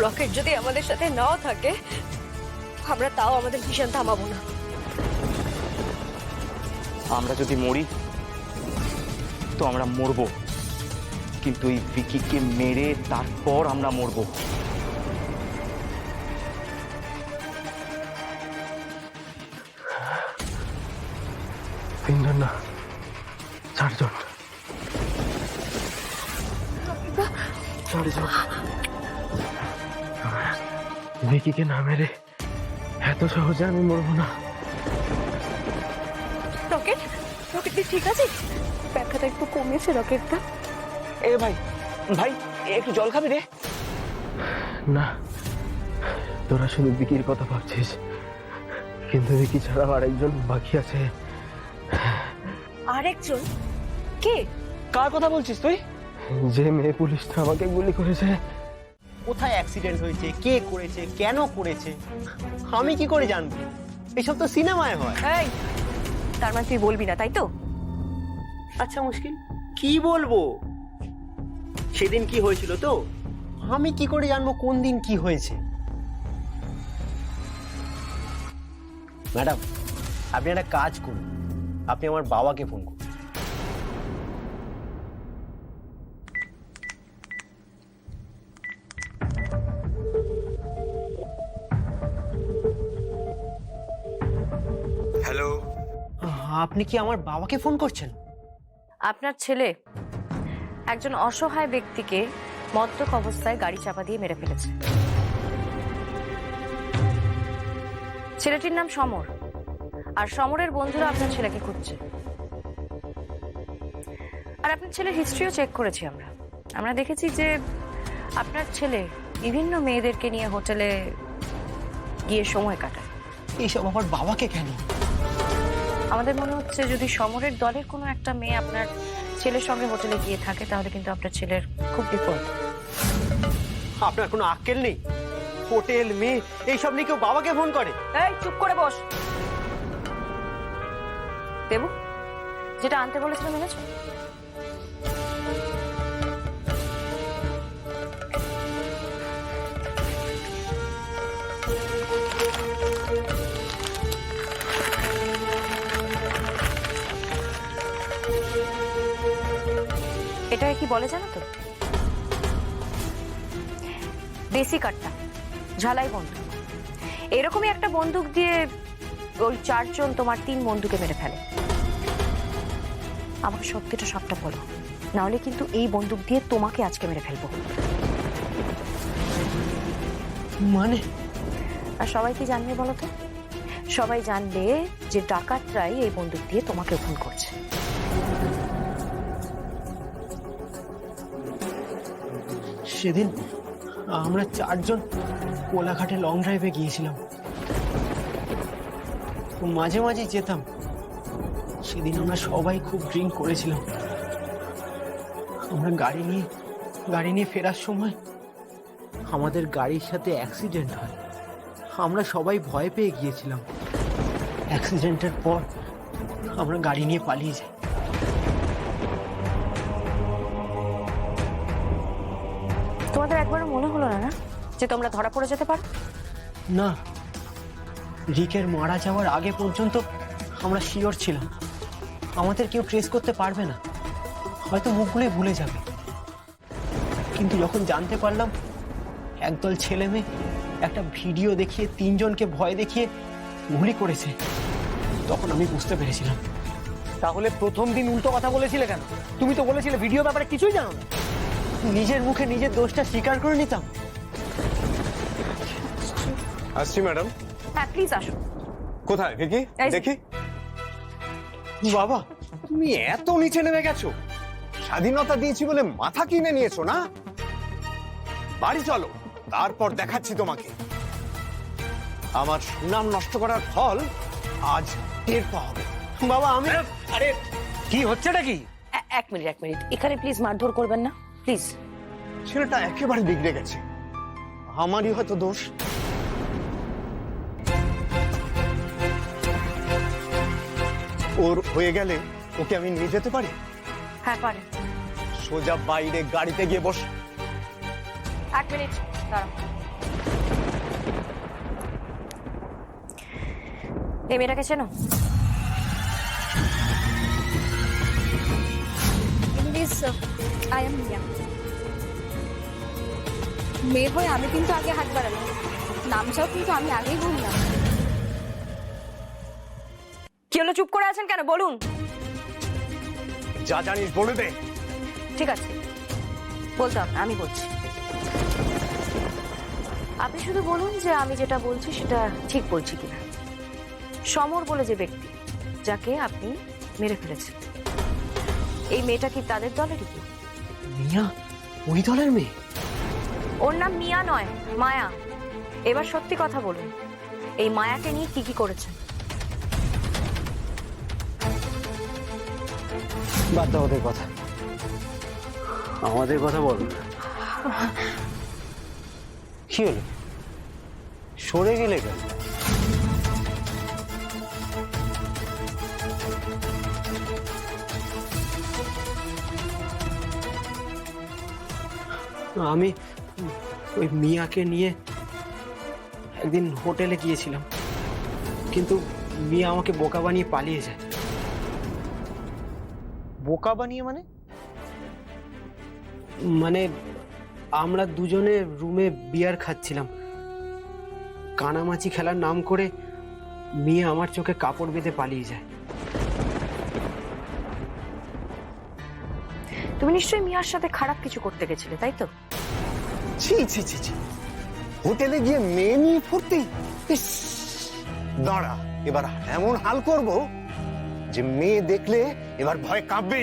Rocket যদি আমাদের সাথে নাও থাকে, আমরা তাও আমাদের মিশন থামাবো না। আমরা যদি মরি তো আমরা মরবো, কিন্তু এই ভিকিকে মেরে তারপর আমরা মরবো। তিনজন না, চারজন। চারজন ভিকিকে না মেরে এত সহজে আমি মরবো না। রকেট, রকেট ঠিক আছে? ব্যথাটা একটু কমেছে রকেটটা? এ ভাই, ভাই একটু জল খাবি রে? না, তোরা শুধু ভিকির কথা ভাবছিস, কিন্তু ভিকি ছাড়াও আরেকজন বাকি আছে। আরেকজন? কে? কার কথা বলছিস তুই? যে মেয়ে পুলিশটা আমাকে গুলি করেছে। কোথায় অ্যাক্সিডেন্ট হয়েছে, কে করেছে, কেন করেছে, আমি কি করে জানবো? এসব তো সিনেমায় হয়। এই, তার মানে তুই বলবি না, তাই তো? আচ্ছা মুশকিল, কি বলবো? সেদিন কি হয়েছিল তো আমি কি করে জানবো কোন দিন কি হয়েছে? ম্যাডাম, আপনি একটা কাজ করুন, আপনি আমার বাবাকে ফোন করুন। হ্যালো, আপনি কি আমার বাবাকে ফোন করছেন? আপনার ছেলে একজন অসহায় ব্যক্তিকে মদ্যপ অবস্থায় গাড়ি চাপা দিয়ে মেরে ফেলেছে। ছেলেটির নাম সমর, আর সমরের বন্ধুরা আপনার ছেলেকে খুঁজছে। আর আপনার ছেলের হিস্ট্রিও চেক করেছি আমরা। আমরা দেখেছি যে আপনার ছেলে বিভিন্ন মেয়েদেরকে নিয়ে হোটেলে গিয়ে সময় কাটায়। এইসব আমার বাবাকে কেন? আমাদের মনে হচ্ছে যদি সমরের দলের কোনো একটা মেয়ে আপনার ছেলের সঙ্গে হোটেলে গিয়ে থাকে, তাহলে কিন্তু আপনার ছেলের খুব বিপদ। আপনার কোনো আক্কেল নেই? হোটেল, মেয়ে, এইসব নিয়ে কেউ বাবাকে ফোন করে? এই চুপ করে বস। দেবু, যেটা আনতে বলেছিলাম এনেছো? এটাকে কি বলে জানো তো? দেশি কাট্টা, ঝালাই বন্দুক। এরকমই একটা বন্দুক দিয়ে ওই চারজন তোমার 3 বন্ধুকে মেরে ফেলে। আমাকে সত্যিটা সবটা বলো, নাহলে কিন্তু এই বন্দুক দিয়ে তোমাকে আজকে মেরে ফেলবো। মানে? আর সবাই কি জানবে বলো তো? সবাই জানবে যে ডাকাতরাই এই বন্দুক দিয়ে তোমাকে খুন করছে। সেদিন আমরা চারজন কোলাঘাটে লং ড্রাইভে গিয়েছিলাম, মাঝে মাঝে যেতাম। সেদিন আমরা সবাই খুব ড্রিঙ্ক করেছিলাম। আমরা গাড়ি নিয়ে ফেরার সময় আমাদের গাড়ির সাথে অ্যাক্সিডেন্ট হয়। আমরা সবাই ভয় পেয়ে গিয়েছিলাম। অ্যাক্সিডেন্টের পর আমরা গাড়ি নিয়ে পালিয়ে যাই। তোমাদের একবারও মনে হলো না যে তোমরা ধরা পড়ে যেতে পারো? না, রিকের মারা যাওয়ার আগে পর্যন্ত আমরা শিওর ছিলাম আমাদের কেউ ট্রেস করতে পারবে না, হয়তো মুখগুলোই ভুলে যাবে। কিন্তু যখন জানতে পারলাম একদল ছেলে মেয়ে একটা ভিডিও দেখিয়ে 3 জনকে ভয় দেখিয়ে গুলি করেছে, তখন আমি বুঝতে পেরেছিলাম। তাহলে প্রথম দিন উল্টো কথা বলেছিলে কেন? তুমি তো বলেছিলে ভিডিও ব্যাপারে কিছুই জানো না। নিজের মুখে নিজের দোষটা স্বীকার করে নিতাম। আসছি ম্যাডাম। হ্যাঁ প্লিজ আসো। কোথায় ভিকি? এই যে। দেখি। বাবা, তুমি এত নিচে নেমে গেছো? স্বাধীনতা দিয়েছি বলে মাথা কিনে নিয়েছো না? বাড়ি চলো, তারপর দেখাচ্ছি তোমাকে। আমার সুনাম নষ্ট করার ফল আজ টের পাওয়া হবে। বাবা আমি আরে কি হচ্ছেটা কি? এক মিনিট, এখানে প্লিজ মারধর করবেন না প্লিজ। ছেলেটা একেবারে বিগড়ে গেছে, আমারই হয়তো দোষ। ওর হয়ে গেলে ওকে আমি নিয়ে যেতে পারি? হ্যাঁ পারে। সোজা বাইরে গাড়িতে গিয়ে বস। 1 মিনিট দাঁড়াও। এই মেয়েটাকে চেনো? আই এম মিয়া। মেয়ে হয়ে আমি কিন্তু আগে হাত বাড়ালাম, নামটাও কিন্তু আমি আগেই বললাম। কি হলো, চুপ করে আছেন কেন? বলুন। যা জানিস বলে দে। ঠিক আছে, বলতে হবে না, আমি বলছি। আপনি শুধু বলুন যে আমি যেটা বলছি সেটা ঠিক বলছি কিনা। সমর বলে যে ব্যক্তি যাকে আপনি মেরে ফেলেছেন, এই মেয়েটা কি তাদের দলেরই? মিয়া ওই দলের মেয়ে? ওর নাম মিয়া নয়, মায়া। এবার সত্যি কথা বলুন, এই মায়াকে নিয়ে কি কি করেছেন? বাদ দাও ওদের কথা, আমাদের কথা বল। কি হলো, সরে গেলে কেন? আমি ওই মিয়াকে নিয়ে একদিন হোটেলে গিয়েছিলাম, কিন্তু মিয়া আমাকে বোকা বানিয়ে পালিয়ে যায়। বোকা বানিয়ে মানে? মানে আমরা দুজনে রুমে বিয়ার খাচ্ছিলাম, কানামাছি খেলার নাম করে মিয়া আমার চোখে কাপড় বেঁধে পালিয়ে যায়। তুমি নিশ্চয়ই মিয়ার সাথে খারাপ কিছু করতে গেছিলে, তাই তো? ছি ছি ছি ছি, হোটেলে গিয়ে মেয়ে নিয়ে ফুর্তি! ইস, দাঁড়া, এবার এমন হাল করব যে মেয়ে দেখলে এবার ভয় কাঁপবে।